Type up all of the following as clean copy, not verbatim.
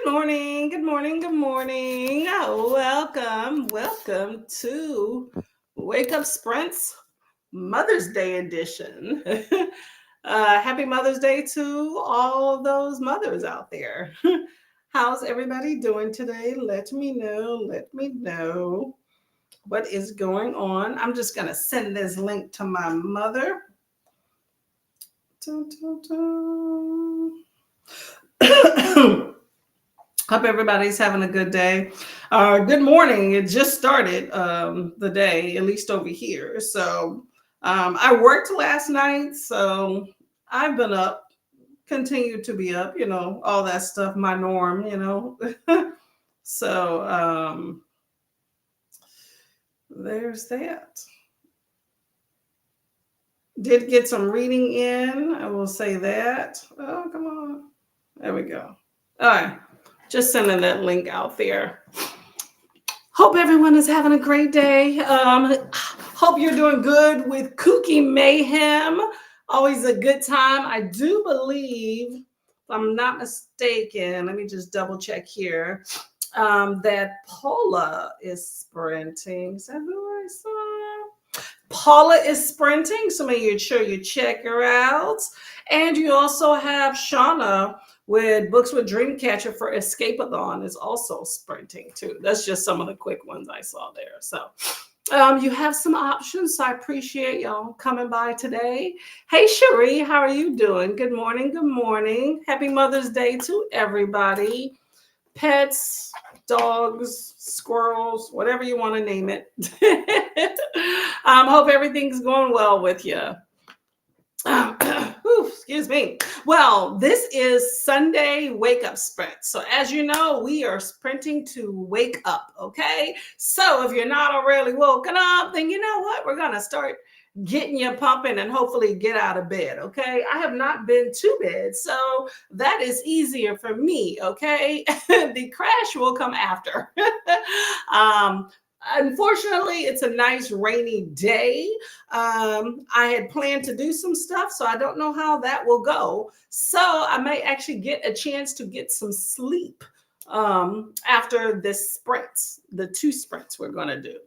Good morning, good morning, good morning. Welcome to Wake Up Sprints Mother's Day edition. Happy Mother's Day to all of those mothers out there. How's everybody doing today? Let me know. Let me know what is going on. I'm just going to send this link to my mother. Dun, dun, dun. Hope everybody's having a good day. Good morning. It just started the day, at least over here. So I worked last night, so I've been up, continued to be up, all that stuff, my norm. So there's that. Did get some reading in. I will say that. Oh, come on. There we go. All right. Just sending that link out there. Hope everyone is having a great day. Hope you're doing good with Kooky Mayhem. Always a good time. I do believe, if I'm not mistaken, let me just double check here, that Paula is sprinting. Is that who I saw? Paula is sprinting, so make sure you check her out. And you also have Shauna with Books with Dreamcatcher for Escape-a-thon is also sprinting too. That's just some of the quick ones I saw there. So you have some options. So I appreciate y'all coming by today. Hey, Cherie, how are you doing? Good morning. Good morning. Happy Mother's Day to everybody. Pets, dogs, squirrels, whatever you want to name it. Hope everything's going well with you. Excuse me. Well, this is Sunday Wake Up Sprint. So as you know, we are sprinting to wake up, okay? So if you're not already woken up, then you know what? We're going to start getting you pumping and hopefully get out of bed, okay? I have not been to bed, so that is easier for me, okay? The crash will come after. Unfortunately, it's a nice rainy day. I had planned to do some stuff, so I don't know how that will go. So I may actually get a chance to get some sleep after this sprint, the 2 sprints we're going to do.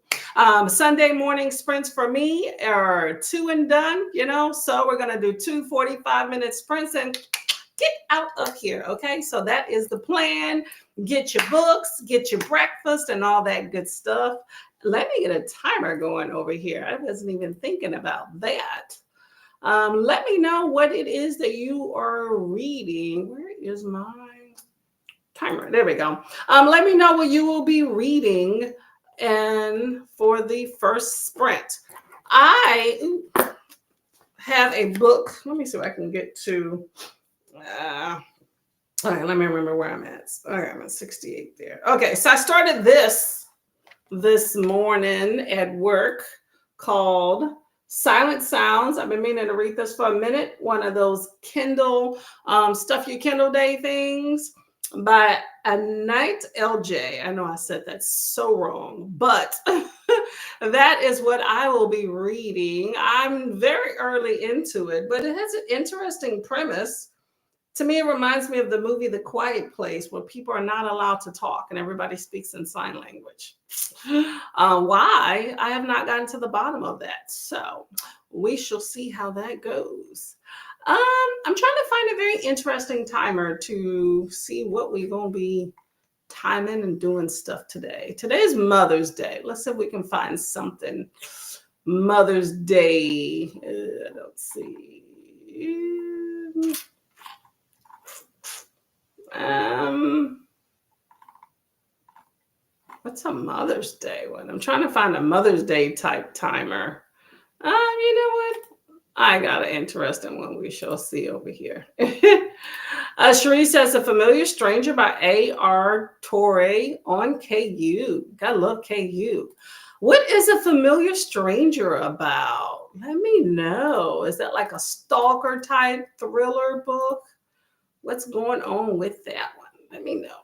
Sunday morning sprints for me are 2 and done, so we're going to do 2 45-minute sprints and get out of here. Okay, so that is the plan. Get your books, get your breakfast, and all that good stuff. Let me get a timer going over here. I wasn't even thinking about that. Let me know what it is that you are reading. Where is my timer? There we go. Let me know what you will be reading and for the first sprint. I have a book. Let me see if I can get to all right, let me remember where I'm at. All right, I'm at 68 there. Okay, so I started this morning at work called Silent Sounds. I've been meaning to read this for a minute. One of those Kindle, Stuff Your Kindle Day things by Anait LJ. I know I said that so wrong, but that is what I will be reading. I'm very early into it, but it has an interesting premise. To me, it reminds me of the movie The Quiet Place, where people are not allowed to talk and everybody speaks in sign language. Why? I have not gotten to the bottom of that. So we shall see how that goes. I'm trying to find a very interesting timer to see what we're going to be timing and doing stuff today. Today's Mother's Day. Let's see if we can find something. Mother's Day. Let's see. What's a Mother's Day one? I'm trying to find a Mother's Day type timer. You know what? I got an interesting one we shall see over here. Cherie says A Familiar Stranger by A.R. Torre on KU. Gotta love KU. What is A Familiar Stranger about? Let me know. Is that like a stalker type thriller book? What's going on with that one? Let me know.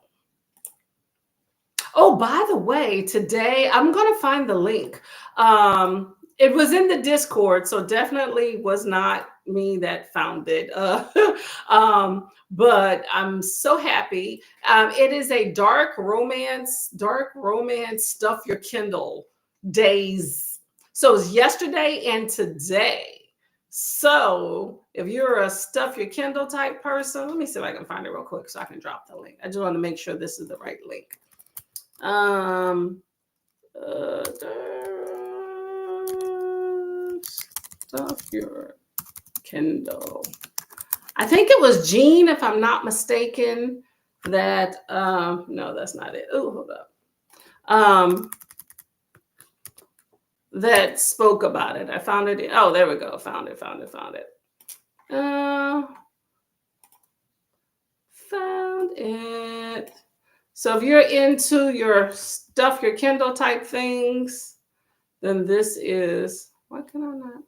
Oh, by the way, today I'm going to find the link. It was in the Discord, so definitely was not me that found it. But I'm so happy. It is a dark romance stuff your Kindle days. So it's yesterday and today. So if you're a stuff your Kindle type person, let me see if I can find it real quick so I can drop the link. I just want to make sure this is the right link. Stuff your Kindle. I think it was Jean, if I'm not mistaken, that no, that's not it. Oh, hold up. That spoke about it. I found it. Oh, there we go. Found it. Found it. So if you're into your stuff, your Kindle type things, then this is, why can I not?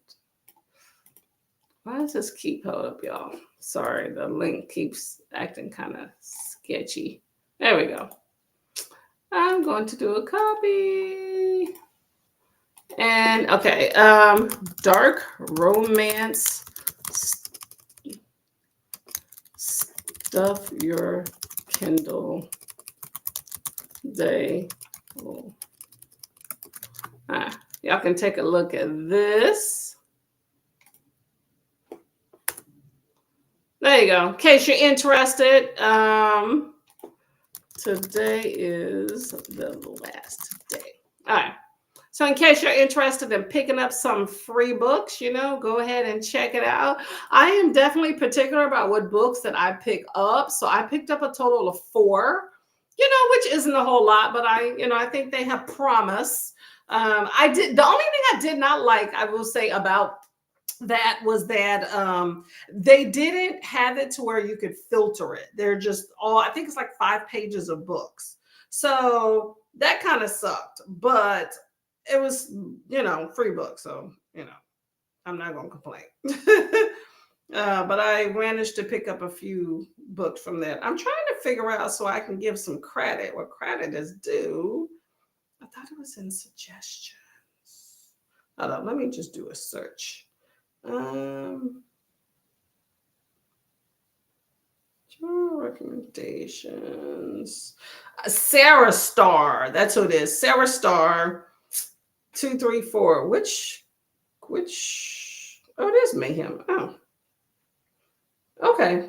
Why does this keep hold up, y'all? Sorry, the link keeps acting kind of sketchy. There we go. I'm going to do a copy. And okay, dark romance stuff your Kindle day. Y'all can take a look at this. There you go. In case you're interested, today is the last day. All right. So in case you're interested in picking up some free books, go ahead and check it out. I am definitely particular about what books that I pick up. So I picked up a total of 4, which isn't a whole lot, but I think they have promise. The only thing I did not like, I will say, about that was that they didn't have it to where you could filter it. They're just I think it's like 5 pages of books. So that kind of sucked, but it was, free book. So, I'm not going to complain. But I managed to pick up a few books from that. I'm trying to figure out so I can give some credit where credit is due. I thought it was in suggestions. Hold on, let me just do a search. Recommendations. Sarah Star. That's who it is. Sarah Star 234. Which oh, it is Mayhem. Oh. Okay.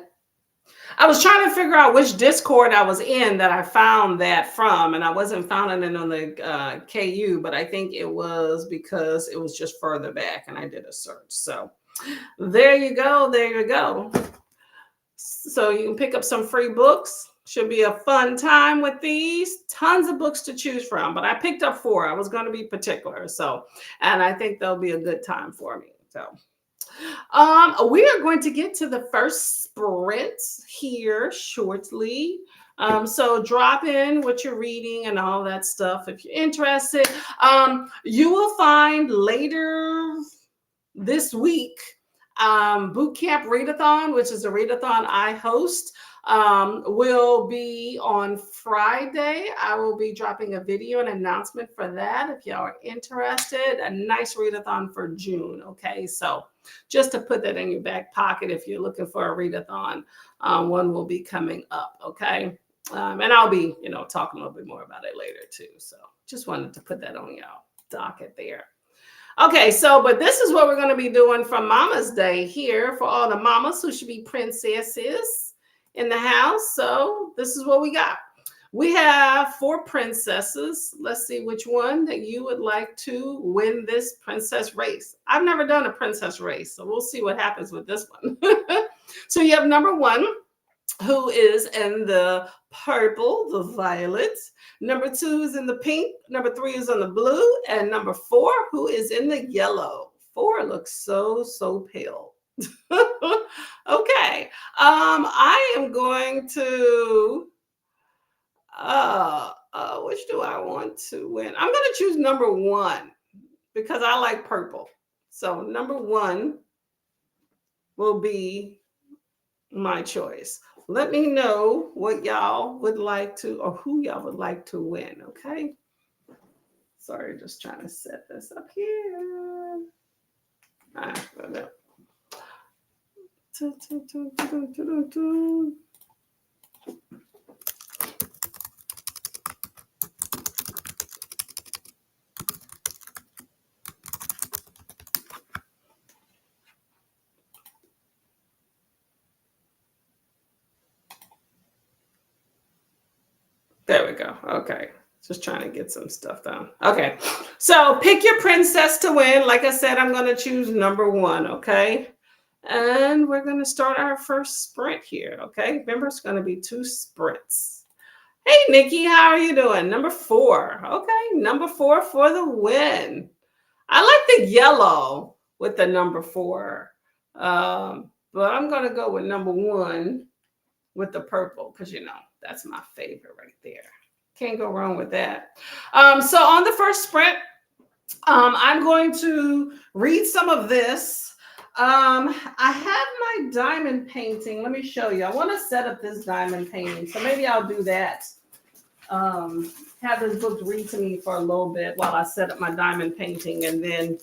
I was trying to figure out which Discord I was in that I found that from, and I wasn't finding it on the KU, but I think it was because it was just further back and I did a search. So there you go. So you can pick up some free books. Should be a fun time with these. Tons of books to choose from, but I picked up 4. I was going to be particular. And I think they'll be a good time for me. So we are going to get to the first sprint here shortly. So drop in what you're reading and all that stuff if you're interested. You will find later this week Boot Camp Readathon, which is a readathon I host, will be on Friday. I will be dropping a video and announcement for that if y'all are interested. A nice readathon for June. Okay, so just to put that in your back pocket if you're looking for a readathon, one will be coming up. Okay, and I'll be talking a little bit more about it later too. So just wanted to put that on y'all docket there. Okay, but this is what we're going to be doing for Mama's Day here for all the mamas who should be princesses in the house. So this is what we got. We have 4 princesses. Let's see which one that you would like to win this princess race. I've never done a princess race, so we'll see what happens with this one. So you have number 1, who is in the purple, the violet. Number 2 is in the pink. Number 3 is in the blue. And number 4, who is in the yellow. 4 looks so pale. Okay. I am going to, which do I want to win? I'm going to choose number 1 because I like purple. So number 1 will be my choice. Let me know what y'all would like to, or who y'all would like to win, okay? Sorry, just trying to set this up here. There we go. Okay. Just trying to get some stuff done. Okay. So pick your princess to win. Like I said, I'm going to choose number one. Okay. And we're going to start our first sprint here. Okay. Remember, it's going to be 2 sprints. Hey, Nikki, how are you doing? Number 4. Okay. Number 4 for the win. I like the yellow with the number 4. But I'm going to go with number 1 with the purple because, that's my favorite right there. Can't go wrong with that. So on the first sprint, I'm going to read some of this. I have my diamond painting. Let me show you. I want to set up this diamond painting. So maybe I'll do that. Have this book read to me for a little bit while I set up my diamond painting. And then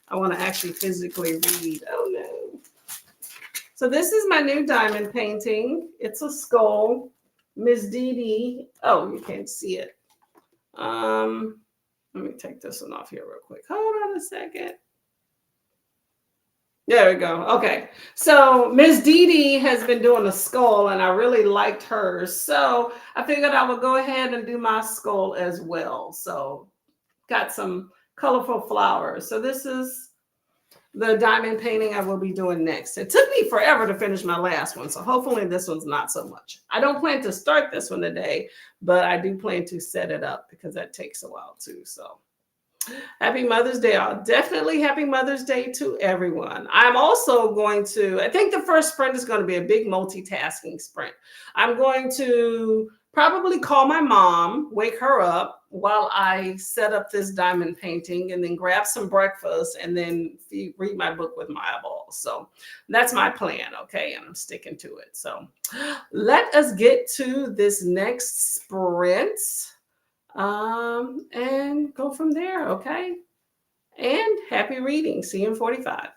I want to actually physically read. Oh, no. So this is my new diamond painting. It's a skull. Miss Dee Dee. Oh, you can't see it. Let me take this one off here real quick. Hold on a second. There we go. Okay. So Miss Dee Dee has been doing a skull and I really liked hers. So I figured I would go ahead and do my skull as well. So got some colorful flowers. So this is the diamond painting I will be doing next. It took me forever to finish my last one, so hopefully this one's not so much. I don't plan to start this one today, but I do plan to set it up because that takes a while too. So happy Mother's Day. Definitely happy Mother's Day to everyone. I'm also going to, I think the first sprint is going to be a big multitasking sprint. I'm going to probably call my mom, wake her up while I set up this diamond painting, and then grab some breakfast and then read my book with my eyeballs. So that's my plan, okay? And I'm sticking to it. So let us get to this next sprint and go from there, okay? And happy reading. See you in 45.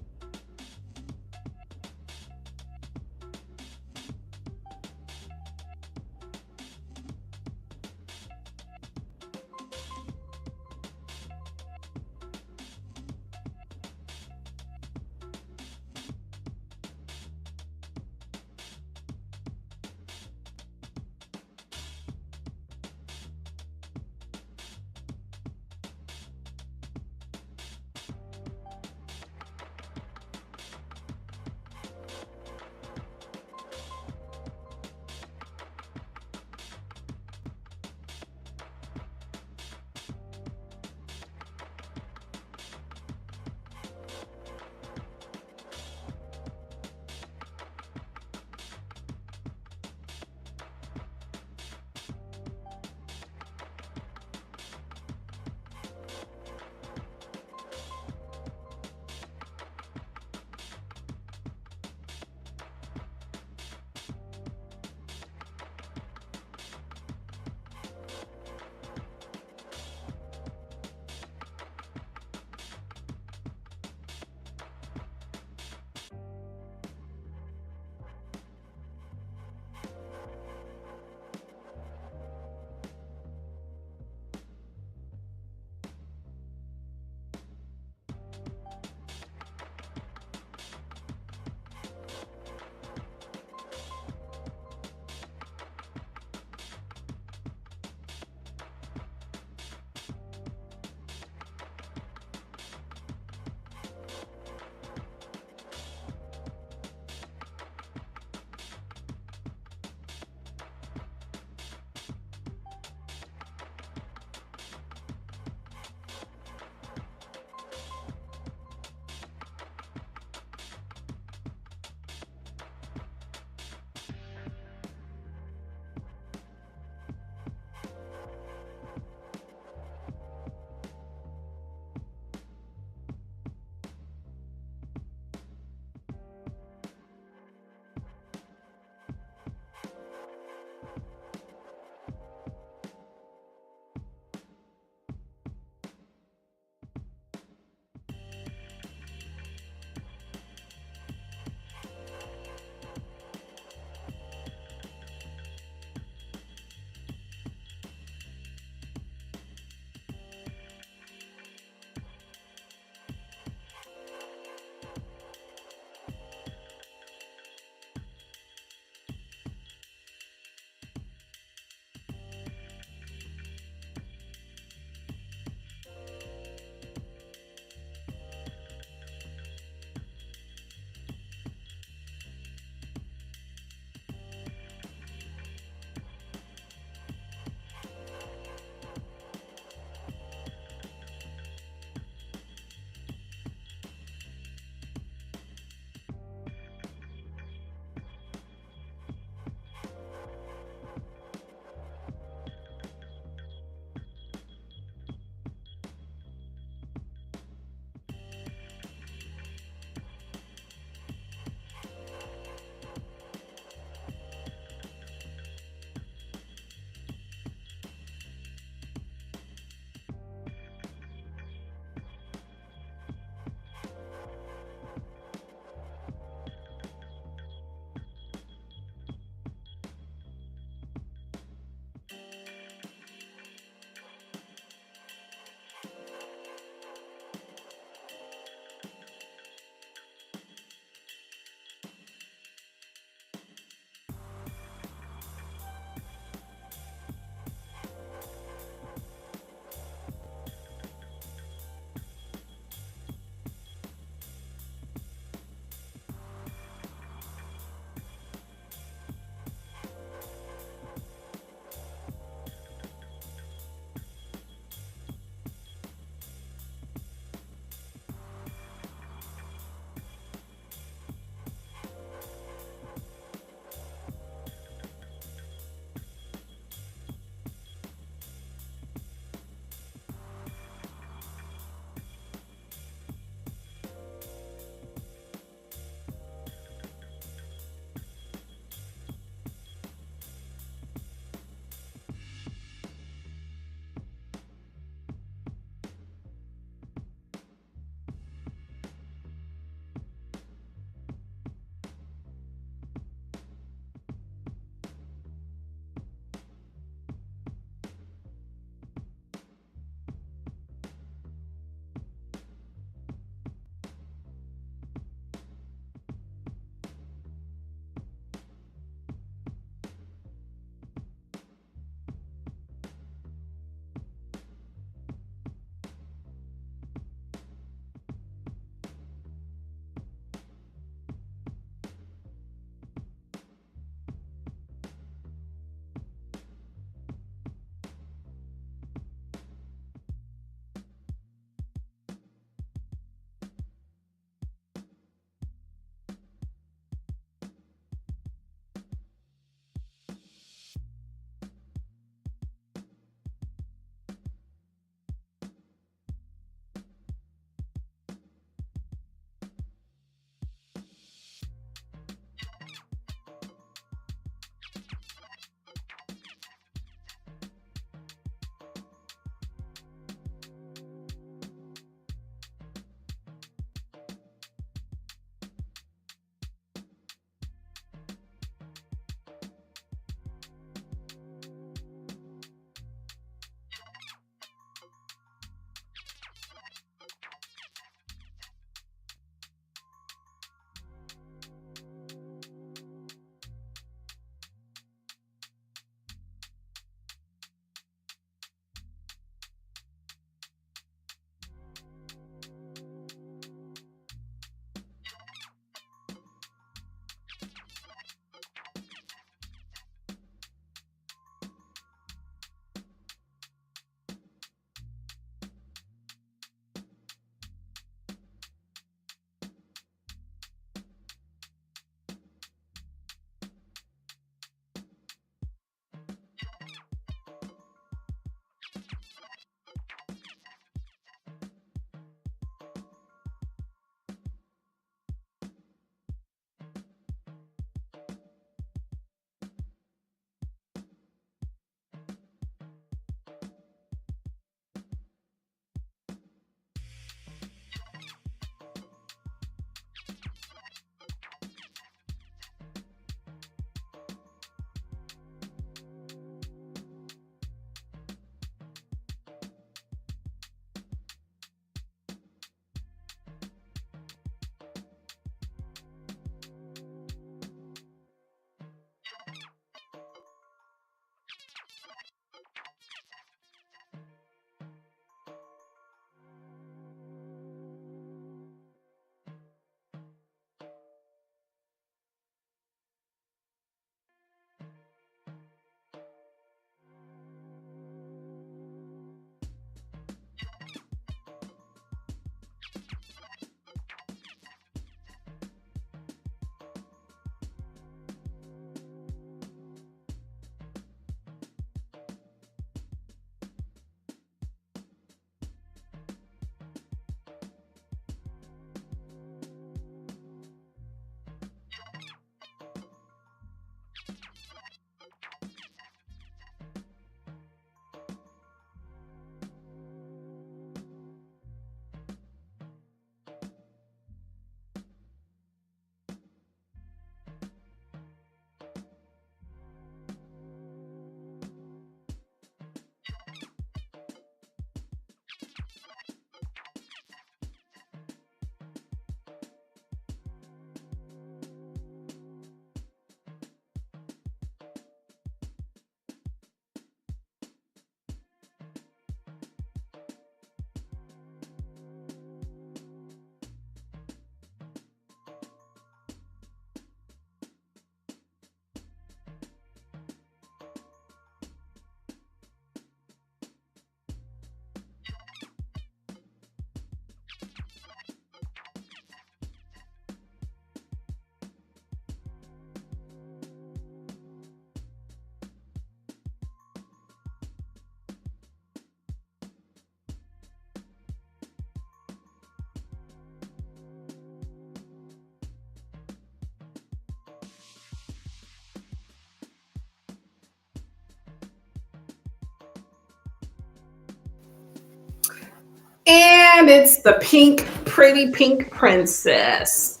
And it's the pink, pretty pink princess.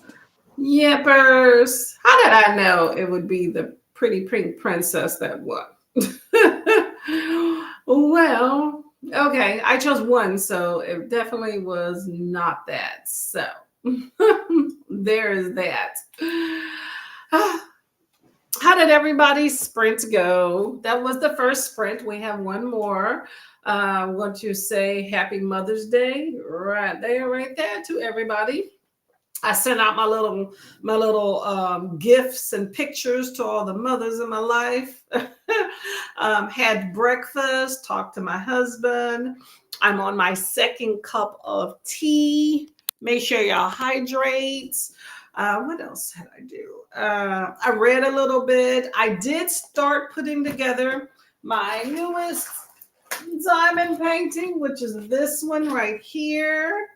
Yippers. How did I know it would be the pretty pink princess that won? Well, okay, I chose one, so it definitely was not that. So there is that. How did everybody's sprint go? That was the first sprint. We have one more. Want to say Happy Mother's Day right there, right there to everybody. I sent out my little gifts and pictures to all the mothers in my life. Had breakfast, talked to my husband. I'm on my second cup of tea. Make sure y'all hydrate. What else did I do? I read a little bit. I did start putting together my newest diamond painting, which is this one right here.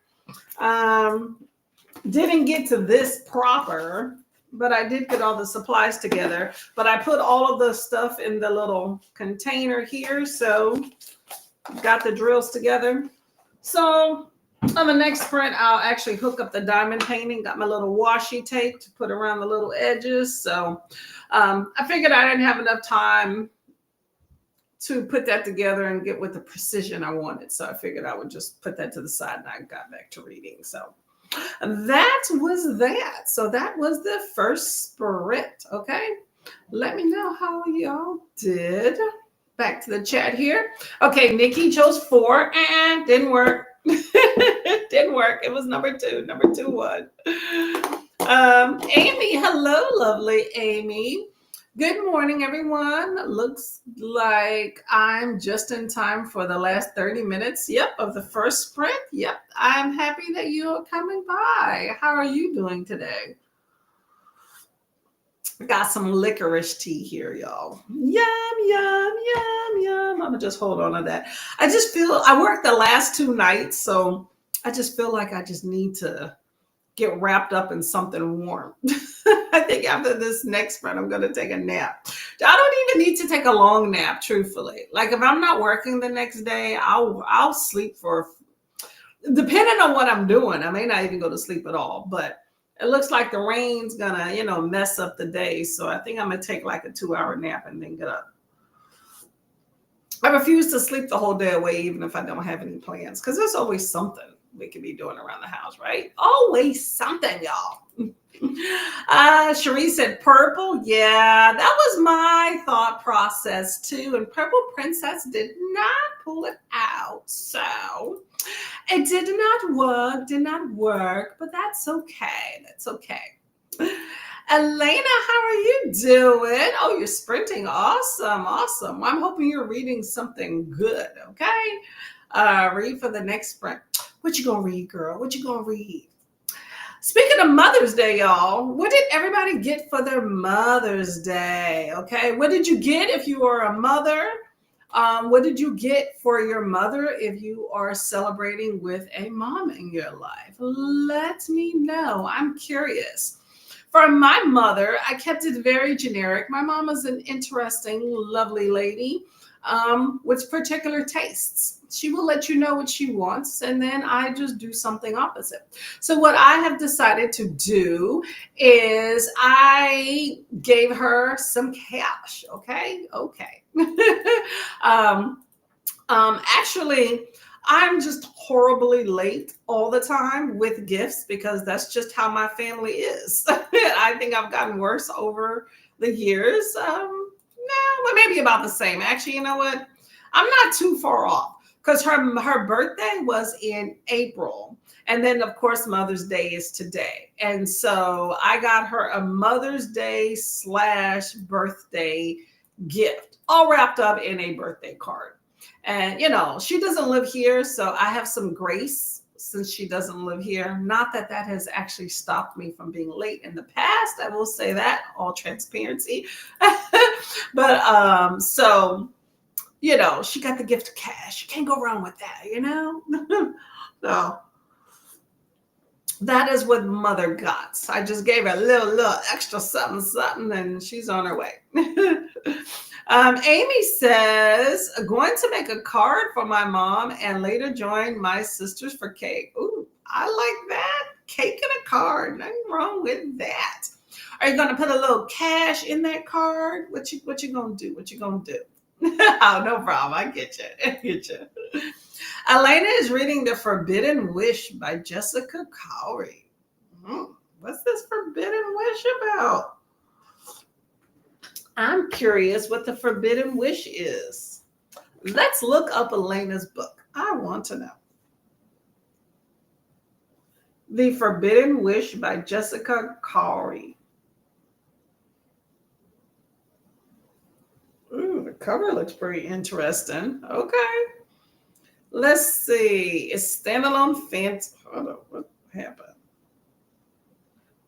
Didn't get to this proper, but I did get all the supplies together. But I put all of the stuff in the little container here. So got the drills together. So on the next sprint, I'll actually hook up the diamond painting. Got my little washi tape to put around the little edges. So I figured I didn't have enough time to put that together and get with the precision I wanted. So I figured I would just put that to the side and I got back to reading. So that was that. So that was the first sprint. Okay. Let me know how y'all did. Back to the chat here. Okay, Nikki chose 4 and didn't work. Didn't work. It was number 2. Number 2 won. Amy, hello, lovely Amy. Good morning, everyone. Looks like I'm just in time for the last 30 minutes, of the first sprint. Yep, I'm happy that you're coming by. How are you doing today? Got some licorice tea here, y'all. Yum, yum, yum, yum. I'm gonna just hold on to that. I just feel I worked the last 2 nights, so I just feel like I just need to get wrapped up in something warm. I think after this next sprint, I'm gonna take a nap. I don't even need to take a long nap, truthfully. Like if I'm not working the next day, I'll sleep for, depending on what I'm doing. I may not even go to sleep at all, but it looks like the rain's gonna, mess up the day. So I think I'm gonna take like a 2-hour nap and then get up. I refuse to sleep the whole day away, even if I don't have any plans, because there's always something we could be doing around the house, right? Always something, y'all. Cherie said purple. Yeah, that was my thought process too. And Purple Princess did not pull it out. So it did not work, but that's okay. That's okay. Elena, how are you doing? Oh, you're sprinting. Awesome. I'm hoping you're reading something good, okay? Read for the next sprint. What you gonna read, girl? What you gonna read? Speaking of Mother's Day, y'all, what did everybody get for their Mother's Day? Okay, what did you get if you are a mother? What did you get for your mother if you are celebrating with a mom in your life? Let me know. I'm curious. For my mother, I kept it very generic. My mom is an interesting, lovely lady with particular tastes. She will let you know what she wants, and then I just do something opposite. So what I have decided to do is I gave her some cash. Okay. Actually, I'm just horribly late all the time with gifts because that's just how my family is. I think I've gotten worse over the years. No, but maybe about the same. Actually, you know what? I'm not too far off because her birthday was in April. And then, of course, Mother's Day is today. And so I got her a Mother's Day / birthday gift, all wrapped up in a birthday card. And, she doesn't live here, so I have some grace since she doesn't live here. Not that that has actually stopped me from being late in the past. I will say that, all transparency. But so, she got the gift of cash. You can't go wrong with that, So that is what mother got. I just gave her a little extra something, and she's on her way. Amy says, going to make a card for my mom and later join my sisters for cake. Ooh, I like that. Cake and a card. Nothing wrong with that. Are you gonna put a little cash in that card? What you gonna do? What you gonna do? Oh, no problem. I get you. I get you. Elena is reading The Forbidden Wish by Jessica Cowrie. What's this Forbidden Wish about? I'm curious what the Forbidden Wish is. Let's look up Elena's book. I want to know. The Forbidden Wish by Jessica Cowrie. Ooh, the cover looks pretty interesting. Okay. Let's see. It's standalone fantasy. Hold on. What happened?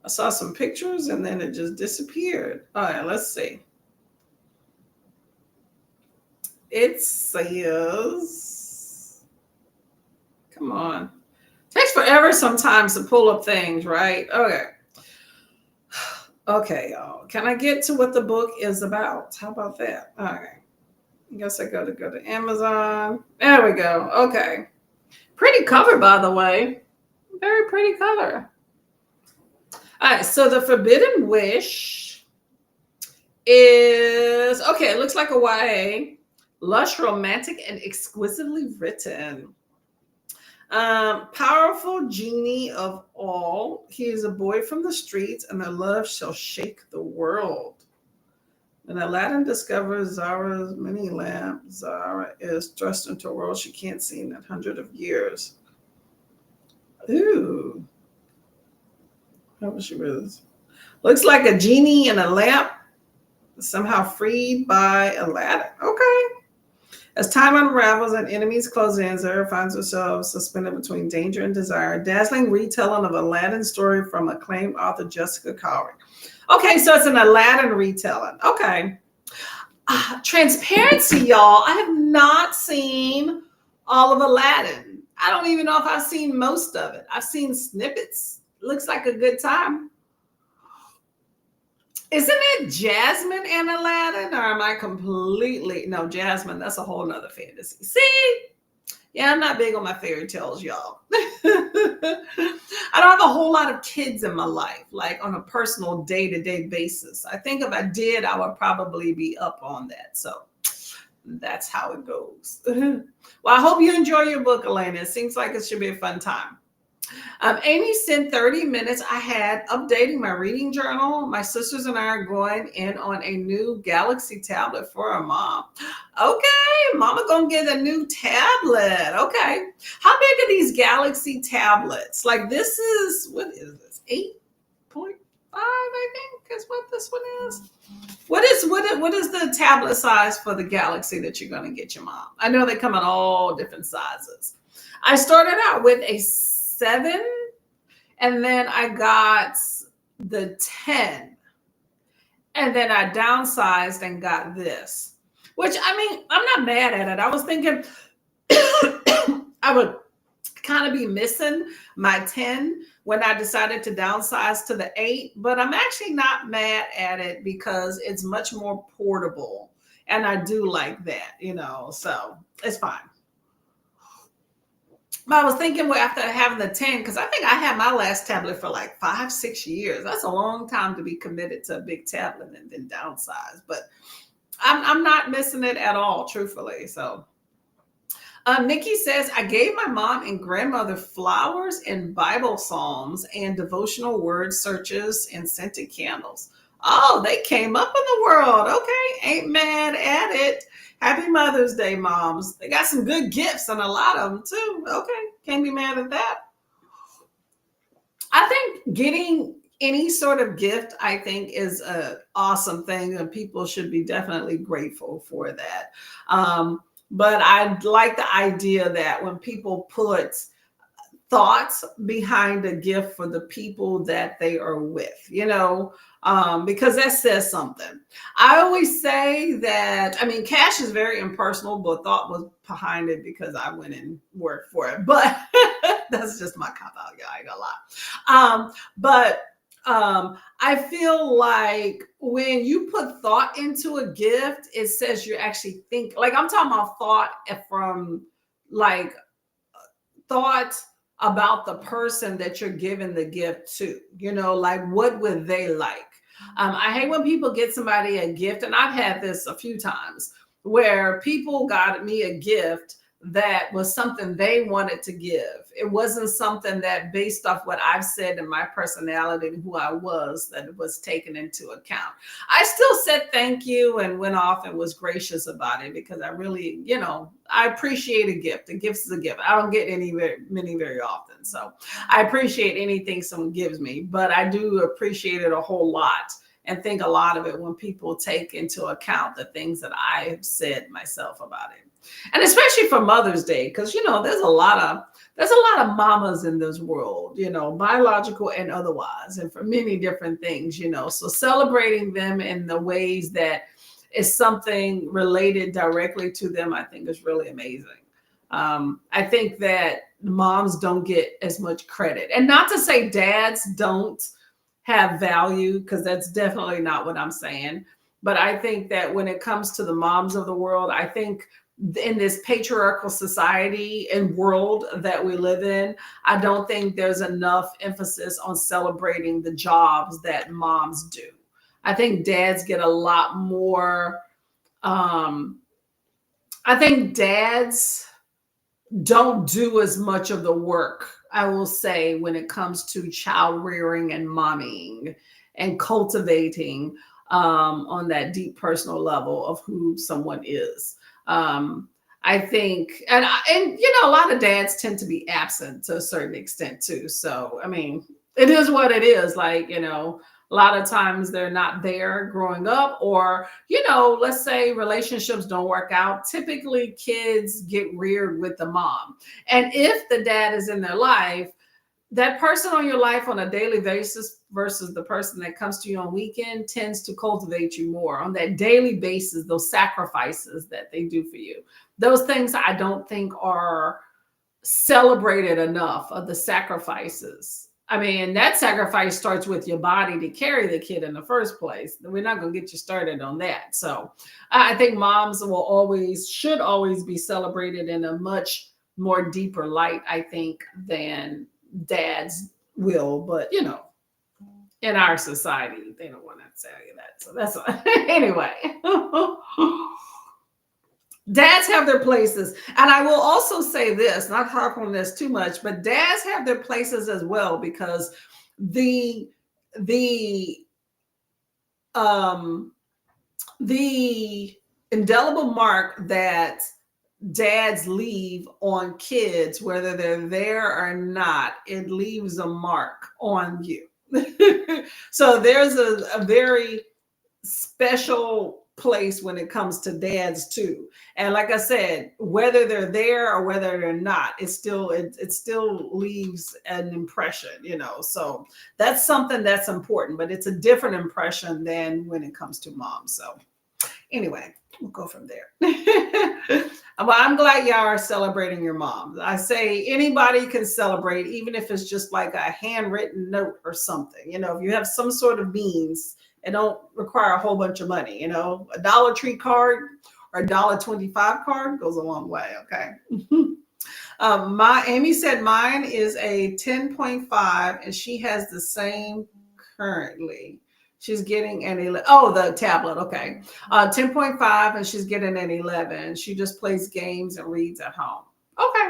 I saw some pictures and then it just disappeared. All right, let's see. It says, come on. Takes forever sometimes to pull up things, right? Okay. Okay, y'all. Can I get to what the book is about? How about that? All right. I guess I got to go to Amazon. There we go. Okay. Pretty cover, by the way. Very pretty cover. All right. So The Forbidden Wish is, okay, it looks like a YA. Lush, romantic, and exquisitely written. Powerful genie of all. He is a boy from the streets, and their love shall shake the world. And Aladdin discovers Zara's mini lamp. Zara is thrust into a world she can't see in 100 of years. Ooh. How was she with this? Looks like a genie in a lamp, somehow freed by Aladdin. Okay. As time unravels and enemies close in, Zara finds herself suspended between danger and desire. Dazzling retelling of Aladdin's story from acclaimed author Jessica Cowrie. Okay, so it's an Aladdin retelling. Okay. Transparency, y'all. I have not seen all of Aladdin. I don't even know if I've seen most of it. I've seen snippets. Looks like a good time. Isn't it Jasmine and Aladdin? Or am I completely... No, Jasmine, that's a whole nother fantasy. See? Yeah, I'm not big on my fairy tales, y'all. I don't have a whole lot of kids in my life, like on a personal day-to-day basis. I think if I did, I would probably be up on that. So that's how it goes. Well, I hope you enjoy your book, Elena. It seems like it should be a fun time. Amy sent 30 minutes I had updating my reading journal. My sisters and I are going in on a new Galaxy tablet for our mom. Okay, mama gonna get a new tablet. Okay. How big are these Galaxy tablets? Like this is, what is this? 8.5, I think is what this one is. What is the tablet size for the Galaxy that you're gonna get your mom? I know they come in all different sizes. I started out with a 7, and then I got the 10, and then I downsized and got this, which, I mean, I'm not mad at it. I was thinking I would kind of be missing my 10 when I decided to downsize to the 8, but I'm actually not mad at it because it's much more portable, and I do like that, so it's fine. But I was thinking, well, after having the 10, because I think I had my last tablet for like 5-6 years. That's a long time to be committed to a big tablet and then downsize. But I'm not missing it at all, truthfully. So Nikki says, I gave my mom and grandmother flowers and Bible psalms and devotional word searches and scented candles. Oh, they came up in the world. Okay, ain't mad at it. Happy Mother's Day, moms. They got some good gifts and a lot of them too. Okay, can't be mad at that. I think getting any sort of gift, I think, is an awesome thing, and people should be definitely grateful for that. But I like the idea that when people put thoughts behind a gift for the people that they are with, because that says something. I always say that, I mean, cash is very impersonal, but thought was behind it because I went and worked for it. But that's just my cop out, y'all. I ain't gonna lie. But I feel like when you put thought into a gift, it says you actually think. Like I'm talking about thought from like thought about the person that you're giving the gift to. You know, like what would they like? I hate when people get somebody a gift, and I've had this a few times where people got me a gift that was something they wanted to give. It wasn't something that, based off what I've said and my personality and who I was, that was taken into account. I still said thank you and went off and was gracious about it because I really, you know, I appreciate a gift. A gift is a gift. I don't get many very often. So I appreciate anything someone gives me, but I do appreciate it a whole lot and think a lot of it when people take into account the things that I've said myself about it. And especially for Mother's Day, because you know there's a lot of mamas in this world, you know, biological and otherwise, and for many different things, you know. So celebrating them in the ways that is something related directly to them, I think is really amazing. I think that moms don't get as much credit, and not to say dads don't have value, because that's definitely not what I'm saying. But I think that when it comes to the moms of the world, I think in this patriarchal society and world that we live in, I don't think there's enough emphasis on celebrating the jobs that moms do. I think dads get a lot more. I think dads don't do as much of the work, I will say, when it comes to child rearing and momming and cultivating on that deep personal level of who someone is. I think, and you know, a lot of dads tend to be absent to a certain extent too. So, I mean, it is what it is. Like, you know, a lot of times they're not there growing up, or, you know, let's say relationships don't work out. Typically, kids get reared with the mom. And if the dad is in their life, that person on your life on a daily basis versus the person that comes to you on weekend tends to cultivate you more on that daily basis. Those sacrifices that they do for you, those things I don't think are celebrated enough, of the sacrifices. I mean, that sacrifice starts with your body to carry the kid in the first place. We're not going to get you started on that. So I think moms should always be celebrated in a much more deeper light, I think, than dads will. But, you know, in our society, they don't want to tell you that. So that's anyway. Dads have their places. And I will also say this, not harp on this too much, but dads have their places as well, because the indelible mark that dads leave on kids, whether they're there or not, it leaves a mark on you. So there's a very special place when it comes to dads too. And like I said, whether they're there or whether they're not, it still leaves an impression, you know. So that's something that's important, but it's a different impression than when it comes to mom. So anyway, we'll go from there. Well, I'm glad y'all are celebrating your moms. I say anybody can celebrate, even if it's just like a handwritten note or something. You know, if you have some sort of means, it don't require a whole bunch of money. You know, a Dollar Tree card or a $1.25 card goes a long way. Okay. Amy said mine is a 10.5 and she has the same currently. She's getting an 11. Oh, the tablet. Okay. 10.5 and she's getting an 11. She just plays games and reads at home. Okay.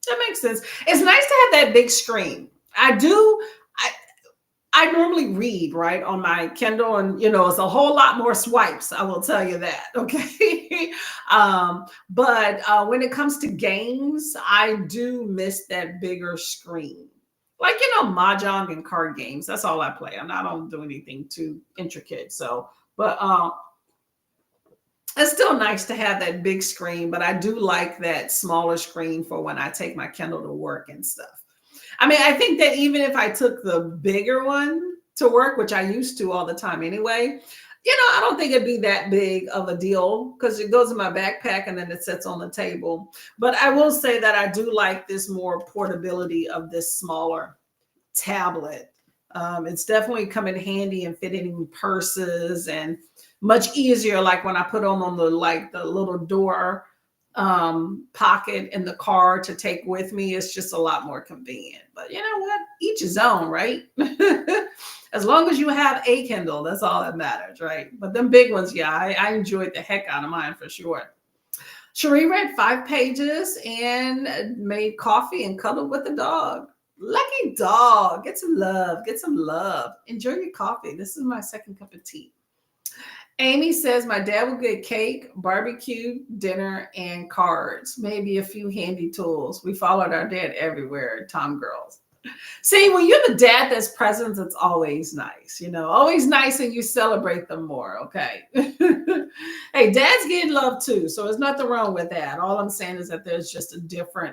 That makes sense. It's nice to have that big screen. I normally read, right, on my Kindle, and, you know, it's a whole lot more swipes. I will tell you that. Okay. But when it comes to games, I do miss that bigger screen. Like, you know, mahjong and card games. That's all I play. I don't do anything too intricate. So, but it's still nice to have that big screen. But I do like that smaller screen for when I take my Kindle to work and stuff. I mean, I think that even if I took the bigger one to work, which I used to all the time anyway, you know, I don't think it'd be that big of a deal because it goes in my backpack and then it sits on the table. But I will say that I do like this more portability of this smaller tablet It's definitely come in handy and fitting in purses and much easier. Like when I put on the like the little door pocket in the car to take with me, it's just a lot more convenient. But you know what? Each his own, right? As long as you have a Kindle, that's all that matters, right? But them big ones, yeah, I enjoyed the heck out of mine for sure. Cherie read 5 pages and made coffee and cuddled with the dog. Lucky dog. Get some love. Get some love. Enjoy your coffee. This is my second cup of tea. Amy says my dad will get cake, barbecue, dinner, and cards. Maybe a few handy tools. We followed our dad everywhere, Tom girls. See, when you're the dad that's present, it's always nice, always nice, and you celebrate them more, okay? Hey, dads get love too, so there's nothing wrong with that. All I'm saying is that there's just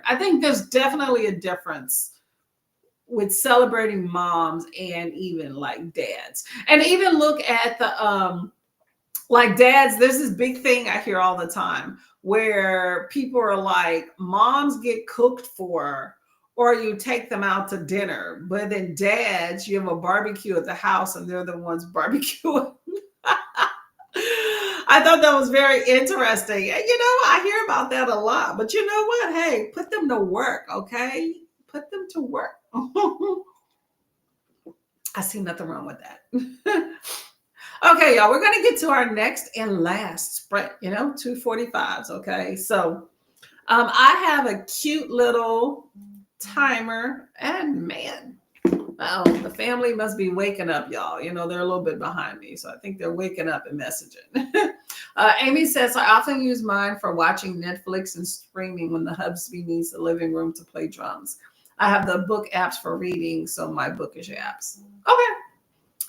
I think there's definitely a difference with celebrating moms and even like dads. And even look at the like dads, there's this big thing I hear all the time where people are like, moms get cooked for, or you take them out to dinner. But then dads, you have a barbecue at the house and they're the ones barbecuing. I thought that was very interesting. And I hear about that a lot. But you know what? Hey, put them to work, okay? Put them to work. I see nothing wrong with that. Okay, y'all, we're going to get to our next and last sprint, 2:45s. Okay, so I have a cute little timer, and man, the family must be waking up, y'all. They're a little bit behind me, so I think they're waking up and messaging. Amy says, I often use mine for watching Netflix and streaming when the hubby needs the living room to play drums. I have the book apps for reading, so my bookish apps. Okay.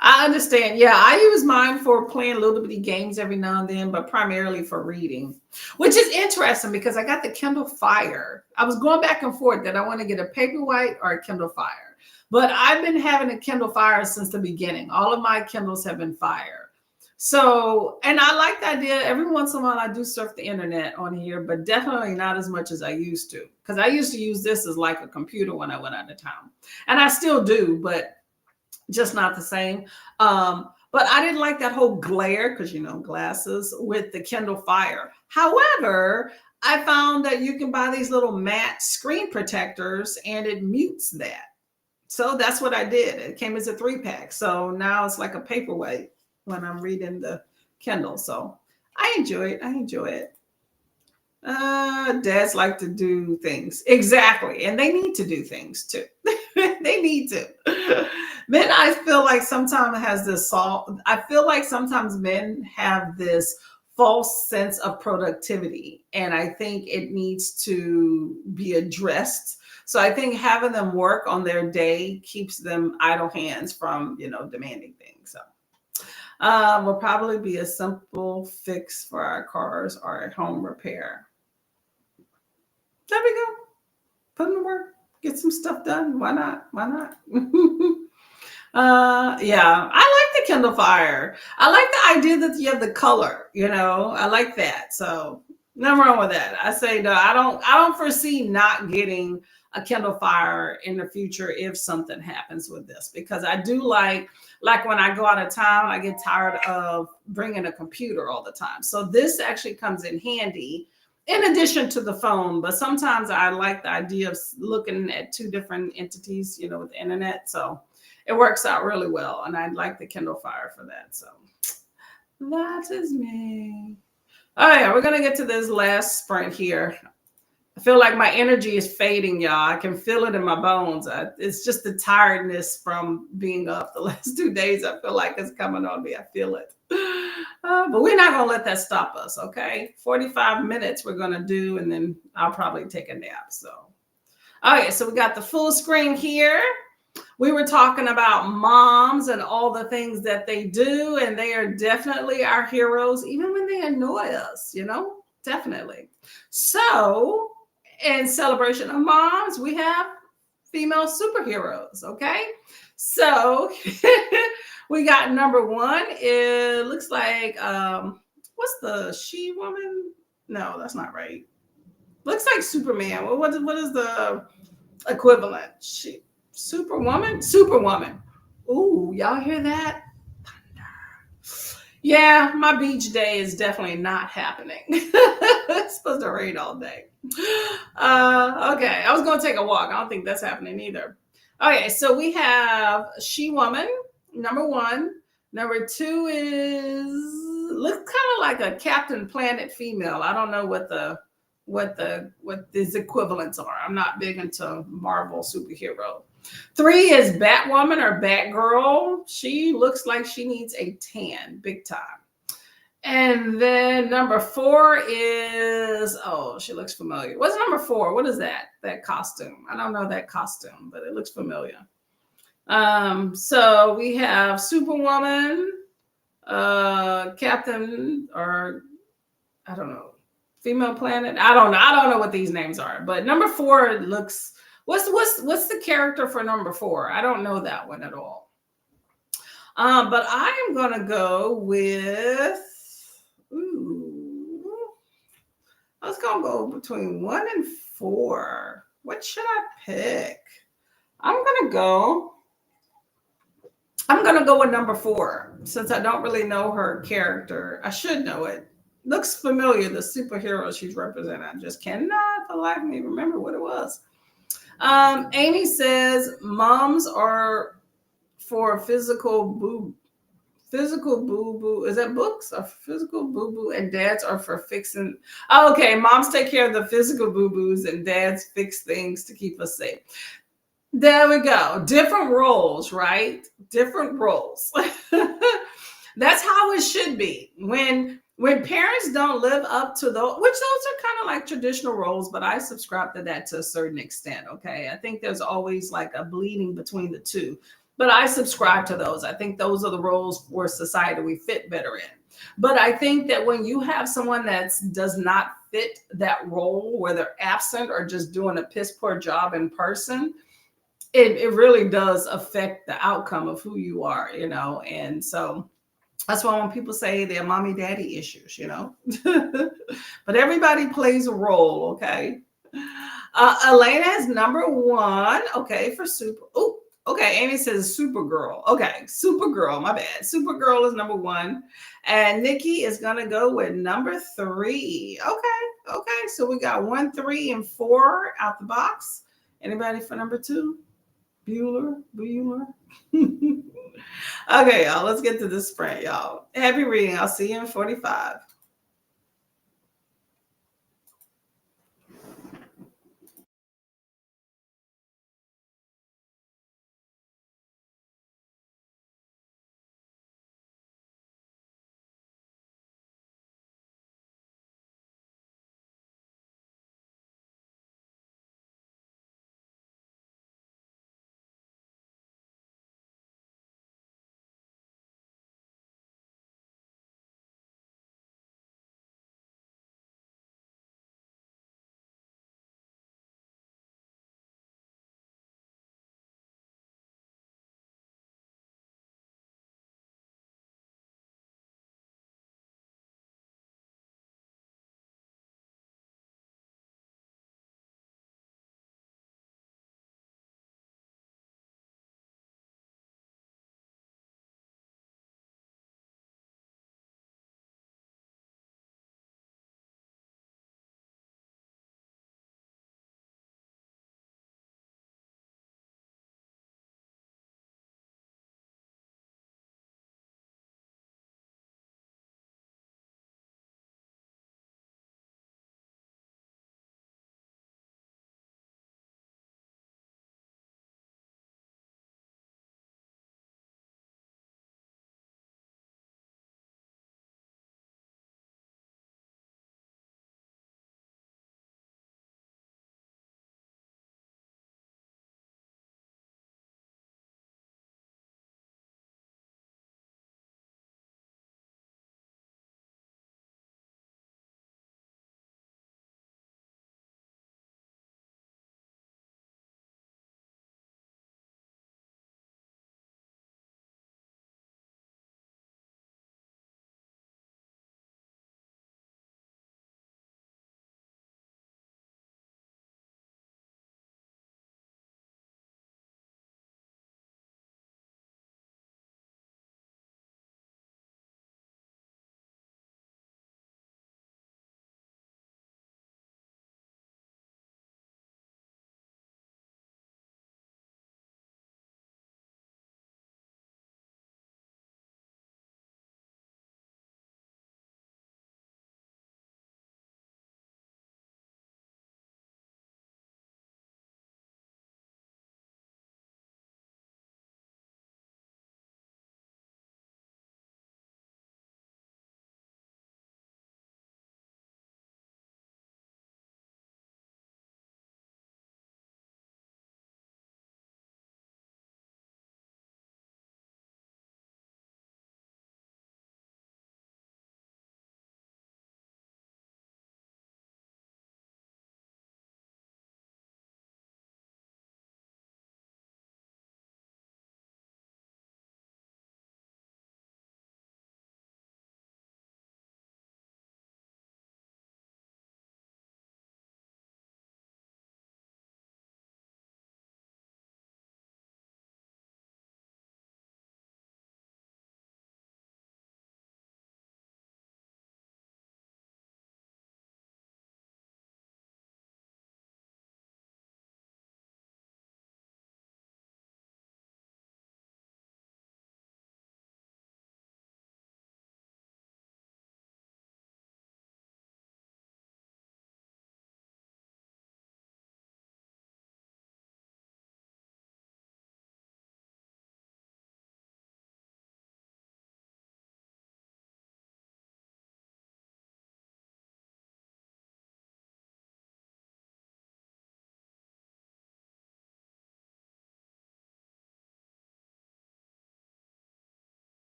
I understand. Yeah, I use mine for playing little bitty games every now and then, but primarily for reading, which is interesting because I got the Kindle Fire. I was going back and forth that I want to get a Paperwhite or a Kindle Fire, but I've been having a Kindle Fire since the beginning. All of my Kindles have been Fire. So, and I like the idea. Every once in a while, I do surf the internet on here, but definitely not as much as I used to, because I used to use this as like a computer when I went out of town, and I still do, but just not the same. But I didn't like that whole glare because, glasses with the Kindle Fire. However, I found that you can buy these little matte screen protectors and it mutes that. So that's what I did. It came as a 3-pack. So now it's like a paperweight when I'm reading the Kindle. So I enjoy it. I enjoy it. Dads like to do things. Exactly. And they need to do things too. They need to. Men, I feel like sometimes I feel like sometimes men have this false sense of productivity, and I think it needs to be addressed. So I think having them work on their day keeps them idle hands from, demanding things. So will probably be a simple fix for our cars or at home repair. There we go. Put them to work. Get some stuff done. Why not? Why not? Yeah, I like the Kindle Fire. I like the idea that you have the color, I like that. So nothing wrong with that. I say no, I don't foresee not getting a Kindle Fire in the future if something happens with this, because I do like when I go out of town, I get tired of bringing a computer all the time. So this actually comes in handy in addition to the phone, but sometimes I like the idea of looking at 2 different entities, with the internet. So it works out really well. And I like the Kindle Fire for that. So that is me. Oh yeah, we're going to get to this last sprint here. I feel like my energy is fading, y'all. I can feel it in my bones. It's just the tiredness from being up the last 2 days. I feel like it's coming on me. I feel it. But we're not going to let that stop us, okay? 45 minutes we're going to do, and then I'll probably take a nap. So, okay, so we got the full screen here. We were talking about moms and all the things that they do, and they are definitely our heroes, even when they annoy us, definitely. So, in celebration of moms, we have female superheroes, okay? So, we got number 1. It looks like, what's the She-Woman? No, that's not right. Looks like Superman. What is the equivalent? Superwoman? Superwoman. Ooh, y'all hear that? Yeah, my beach day is definitely not happening. It's supposed to rain all day. Okay, I was going to take a walk. I don't think that's happening either. Okay, so we have She Woman, number one. Number two is looks kind of like a Captain Planet female. I don't know what these equivalents are. I'm not big into Marvel superhero. Three is Batwoman or Batgirl. She looks like she needs a tan, big time. And then number four is, oh, she looks familiar. What's number four? What is that? That costume. I don't know that costume, but it looks familiar. So we have Superwoman, Captain, or I don't know, Female Planet. I don't know. I don't know what these names are. But number four looks. What's the character for number four? I don't know that one at all. But I am gonna go with. Ooh, I was gonna go between 1 and 4. What should I pick? I'm gonna go. I'm gonna go with number four since I don't really know her character. I should know it. Looks familiar. The superhero she's representing. I just cannot for the life of me remember what it was. Amy says moms are for physical boo boo. Is that books or physical boo boo? And dads are for fixing. Oh, okay, moms take care of the physical boo boos, and dads fix things to keep us safe. There we go. Different roles, right? Different roles. That's how it should be. When parents don't live up to those, which those are kind of like traditional roles, but I subscribe to that to a certain extent. Okay. I think there's always like a bleeding between the two, but I subscribe to those. I think those are the roles for society we fit better in. But I think that when you have someone that does not fit that role, where they're absent or just doing a piss poor job in person, it really does affect the outcome of who you are, and so that's why when people say they're mommy daddy issues. But everybody plays a role. Okay. Elena is number one. Okay, for super. Oh, okay. Amy says Supergirl. Okay, Supergirl. My bad. Supergirl is number one, and Nikki is gonna go with number three. Okay. Okay. So we got 1, 3, and 4 out the box. Anybody for number two? Bueller. Okay, y'all, let's get to this sprint, y'all. Happy reading. I'll see you in 45.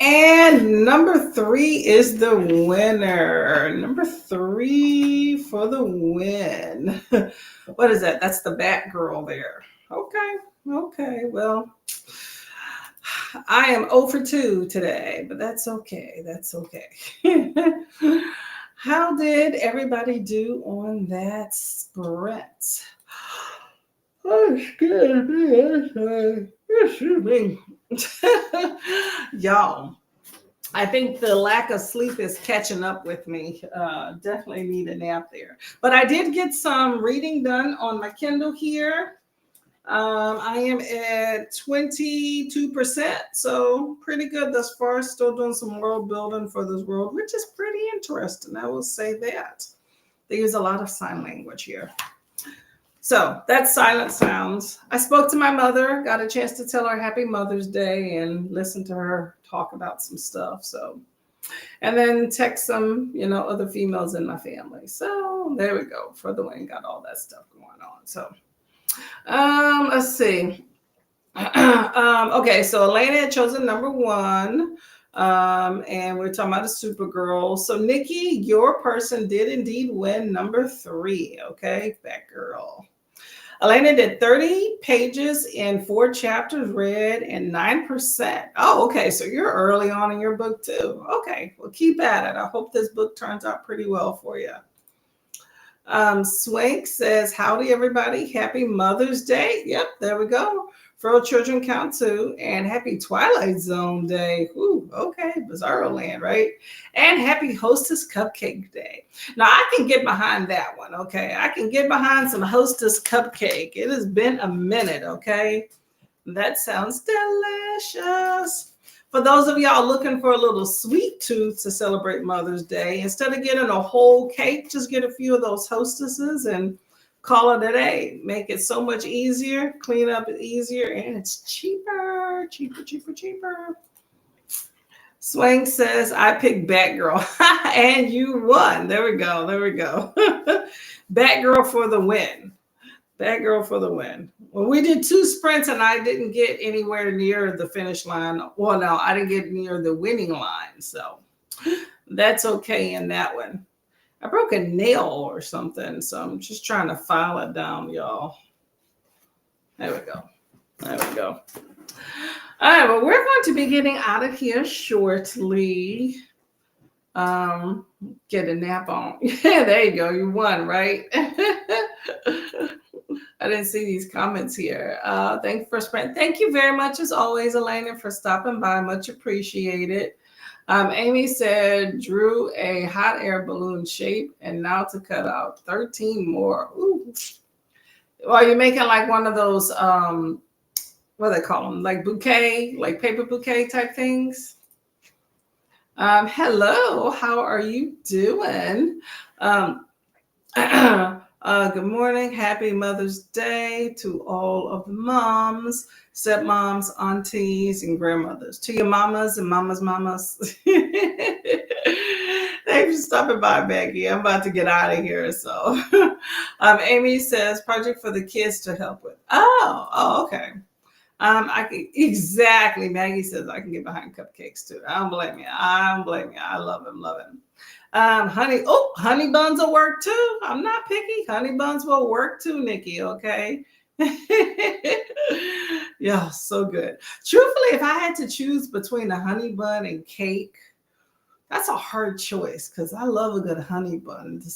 And number 3 is the winner. Number 3 for the win. What is that? That's the Batgirl there. Okay. Okay. Well, I am 0 for 2 today, but that's okay. That's okay. How did everybody do on that sprint? Oh, excuse me. Excuse me. Y'all, I think the lack of sleep is catching up with me. Definitely need a nap there. But I did get some reading done on my Kindle here. I am at 22%, so pretty good thus far. Still doing some world building for this world, which is pretty interesting. I will say that. They use a lot of sign language here. So that's Silent Sounds. I spoke to my mother, got a chance to tell her Happy Mother's Day and listen to her talk about some stuff. So, and then text some, other females in my family. So there we go. For the win, got all that stuff going on. So, let's see. Okay, so Elena had chosen number 1. And we're talking about a Supergirl. So Nikki, your person did indeed win number 3. Okay, Batgirl. Elena did 30 pages in 4 chapters read and 9%. Oh, okay. So you're early on in your book too. Okay. Well, keep at it. I hope this book turns out pretty well for you. Swank says, howdy, everybody. Happy Mother's Day. Yep, there we go. Feral Children Count Too, and happy Twilight Zone Day. Ooh, okay, Bizarro Land, right? And happy Hostess Cupcake Day. Now, I can get behind that one, okay? I can get behind some Hostess Cupcake. It has been a minute, okay? That sounds delicious. For those of y'all looking for a little sweet tooth to celebrate Mother's Day, instead of getting a whole cake, just get a few of those Hostesses and call it a day. Make it so much easier, clean up easier, and it's cheaper. Swang says, I picked Batgirl. And you won. There we go. Batgirl for the win. Batgirl for the win. Well, we did 2 sprints and I didn't get anywhere near the finish line. Well, no, I didn't get near the winning line. So that's okay in that one. I broke a nail or something, so I'm just trying to file it down, y'all. There we go. All right, well, we're going to be getting out of here shortly. Get a nap on. Yeah, there you go. You won, right? I didn't see these comments here. Thank you for sprint. Thank you very much, as always, Elena, for stopping by. Much appreciated. Amy said, drew a hot air balloon shape and now to cut out 13 more. Ooh. Well, you're making like one of those, what do they call them? Like bouquet, like paper bouquet type things. Hello, how are you doing? Good morning. Happy Mother's Day to all of the moms, stepmoms, aunties, and grandmothers. To your mamas and mamas. Thanks for stopping by, Becky. I'm about to get out of here. So Amy says, project for the kids to help with. Oh, okay. I can exactly. Maggie says I can get behind cupcakes too. I don't blame you. I love him. Honey buns will work too. I'm not picky. Honey buns will work too, Nikki. Okay. Yeah, so good. Truthfully, if I had to choose between a honey bun and cake, that's a hard choice because I love a good honey bun. The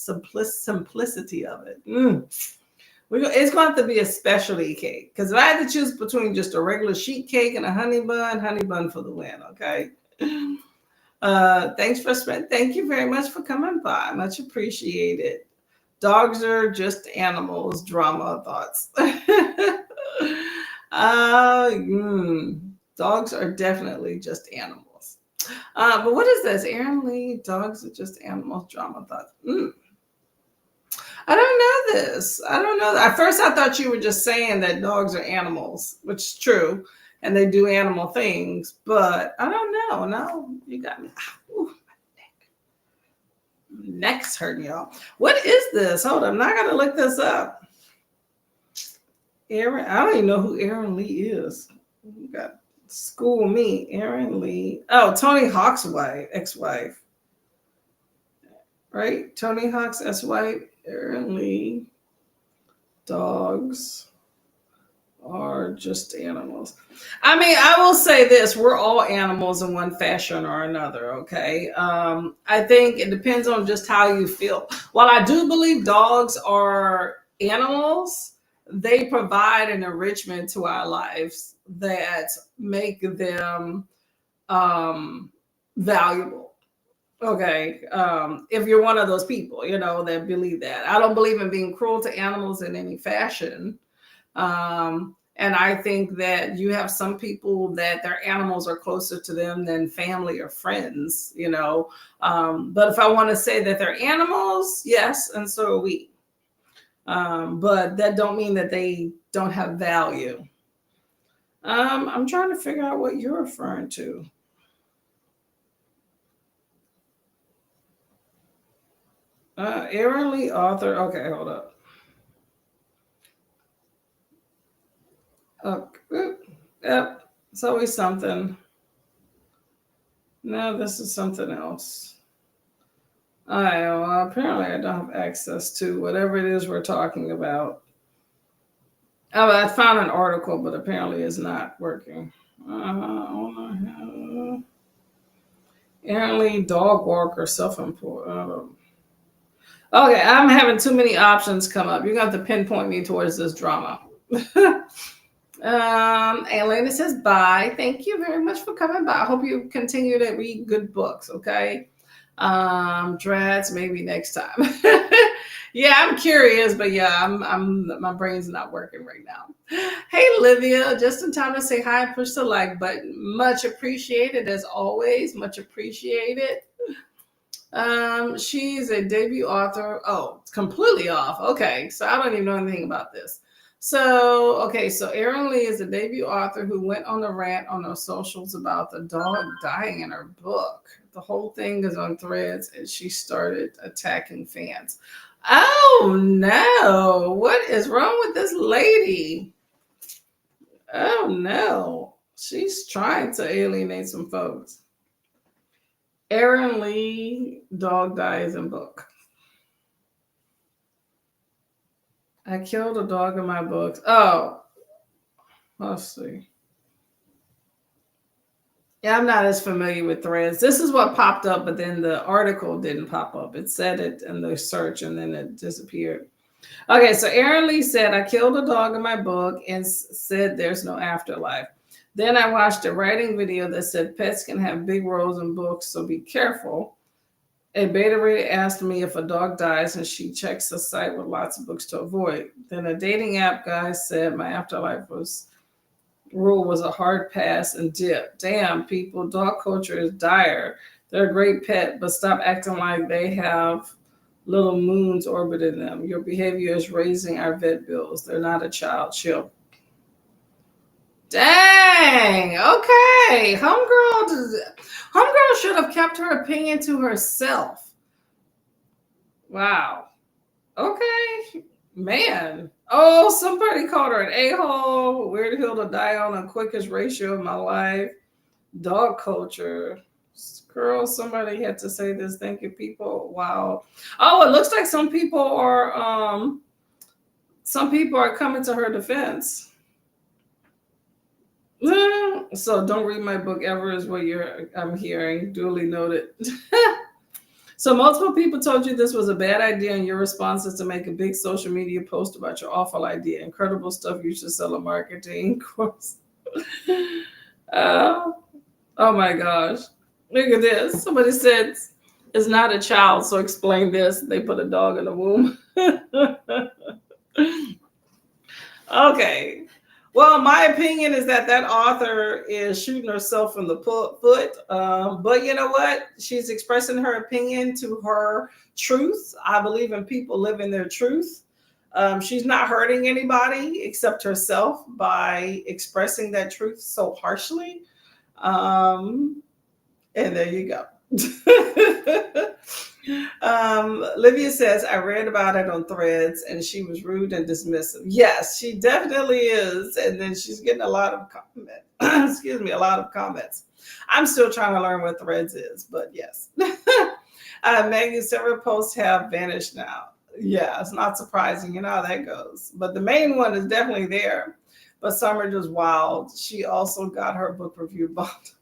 simplicity of it. It's going to have to be a specialty cake because if I had to choose between just a regular sheet cake and a honey bun for the win. Okay. Thanks for spending. Thank you very much for coming by. Much appreciated. Dogs are just animals. Drama thoughts. Dogs are definitely just animals. But what is this? Aaron Lee, dogs are just animals. Drama thoughts. I don't know this. I don't know. At first, I thought you were just saying that dogs are animals, which is true, and they do animal things. But I don't know. No, you got me. Ooh, my neck's hurting, y'all. What is this? Hold on. I'm not going to look this up. Aaron, I don't even know who Aaron Lee is. School me, Aaron Lee. Oh, Tony Hawk's wife, ex-wife. Right? Tony Hawk's ex-wife, Aaron Lee. Dogs are just animals. I mean, I will say this: we're all animals in one fashion or another. Okay, I think it depends on just how you feel. While I do believe dogs are animals, they provide an enrichment to our lives that make them valuable. Okay, if you're one of those people, that believe that. I don't believe in being cruel to animals in any fashion. And I think that you have some people that their animals are closer to them than family or friends. But if I want to say that they're animals, yes, and so are we. But that don't mean that they don't have value. I'm trying to figure out what you're referring to. Aaron Lee, author. Okay, hold up. Yep, it's always something. No, this is something else. Apparently I don't have access to whatever it is we're talking about. Oh, I found an article, but apparently it's not working. Aaron Lee, dog walker, self-employed. Okay, I'm having too many options come up. You're going to have to pinpoint me towards this drama. Elena says, bye. Thank you very much for coming by. I hope you continue to read good books, okay? Dreads, maybe next time. Yeah, I'm curious, but yeah, I'm my brain's not working right now. Hey, Livia, just in time to say hi and push the like button. Much appreciated as always. Much appreciated. She's a debut author. Oh, it's completely off. Okay, so I don't even know anything about this. So Erin Lee is a debut author who went on a rant on her socials about the dog dying in her book. The whole thing is on Threads, and she started attacking fans. Oh no, what is wrong with this lady? Oh no, she's trying to alienate some folks. Erin Lee, dog dies in book. I killed a dog in my books. Oh, let's see. Yeah, I'm not as familiar with Threads. This is what popped up, but then the article didn't pop up. It said it in the search and then it disappeared. Okay, so Erin Lee said, I killed a dog in my book and said there's no afterlife. Then I watched a writing video that said pets can have big roles in books, so be careful. A beta reader asked me if a dog dies, and she checks the site with lots of books to avoid. Then a dating app guy said my afterlife rule was a hard pass and dip. Damn, people, dog culture is dire. They're a great pet, but stop acting like they have little moons orbiting them. Your behavior is raising our vet bills. They're not a child. Chill. Dang. Okay. Homegirl should have kept her opinion to herself. Wow. Okay. Man. Oh, somebody called her an a-hole. Weird hill to die on the quickest ratio of my life. Dog culture. Girl, somebody had to say this. Thank you, people. Wow. Oh, it looks like some people are coming to her defense. So don't read my book ever is what I'm hearing. Duly noted. So multiple people told you this was a bad idea, and your response is to make a big social media post about your awful idea. Incredible stuff. You should sell a marketing course. Oh my gosh. Look at this. Somebody said it's not a child, so explain this. They put a dog in the womb. Okay. Well, my opinion is that author is shooting herself in the foot. But you know what? She's expressing her opinion to her truth. I believe in people living their truth. She's not hurting anybody except herself by expressing that truth so harshly. And there you go. Livia says, I read about it on Threads and she was rude and dismissive. Yes, she definitely is. And then she's getting a lot of comments. Excuse me, a lot of comments. I'm still trying to learn what Threads is, but yes. Maggie, several posts have vanished now. Yeah, it's not surprising. You know how that goes. But the main one is definitely there. But Summer was wild. She also got her book review bumped.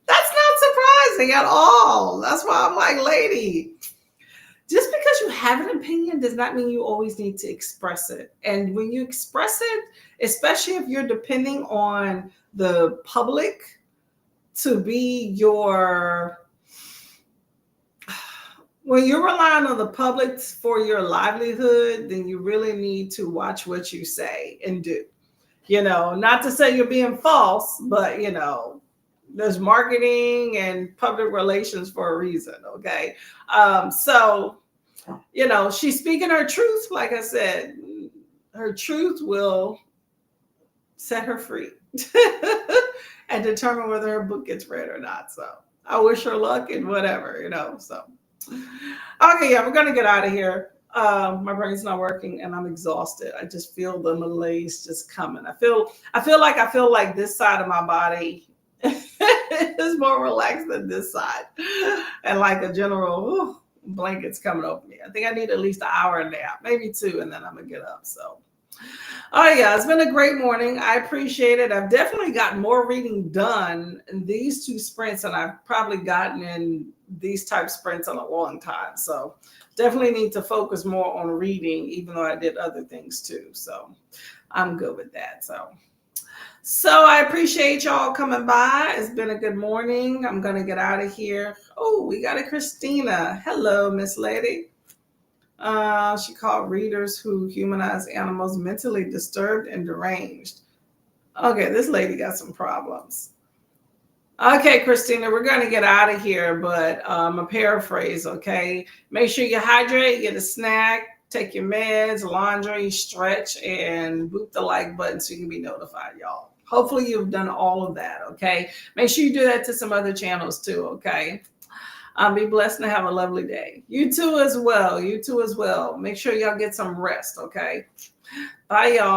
That's not surprising at all. That's why I'm like, lady, just because you have an opinion does not mean you always need to express it. And when you express it, especially if you're depending on the public to be your, when you're relying on the public for your livelihood, then you really need to watch what you say and do. You know, not to say you're being false, but you know, there's marketing and public relations for a reason. Okay. So, you know, she's speaking her truth. Like I said, her truth will set her free and determine whether her book gets read or not. So I wish her luck and whatever, you know. So, okay, yeah, we're going to get out of here. My brain's not working and I'm exhausted. I just feel the malaise just coming. I feel like this side of my body is more relaxed than this side, and like a general blankets coming over me. I think I need at least an hour nap, maybe two, and then I'm gonna get up. So, oh yeah, it's been a great morning. I appreciate it. I've definitely gotten more reading done in these two sprints than I've probably gotten in these type sprints in a long time. So, definitely need to focus more on reading, even though I did other things too. So, I'm good with that. So I appreciate y'all coming by. It's been a good morning. I'm going to get out of here. Oh, we got a Christina. Hello, Miss Lady. She called readers who humanize animals mentally disturbed and deranged. Okay, this lady got some problems. Okay, Christina, we're going to get out of here, but a paraphrase, okay? Make sure you hydrate, get a snack, take your meds, laundry, stretch, and boot the like button so you can be notified, y'all. Hopefully you've done all of that, okay? Make sure you do that to some other channels too, okay? Be blessed and have a lovely day. You too as well. You too as well. Make sure y'all get some rest, okay? Bye, y'all.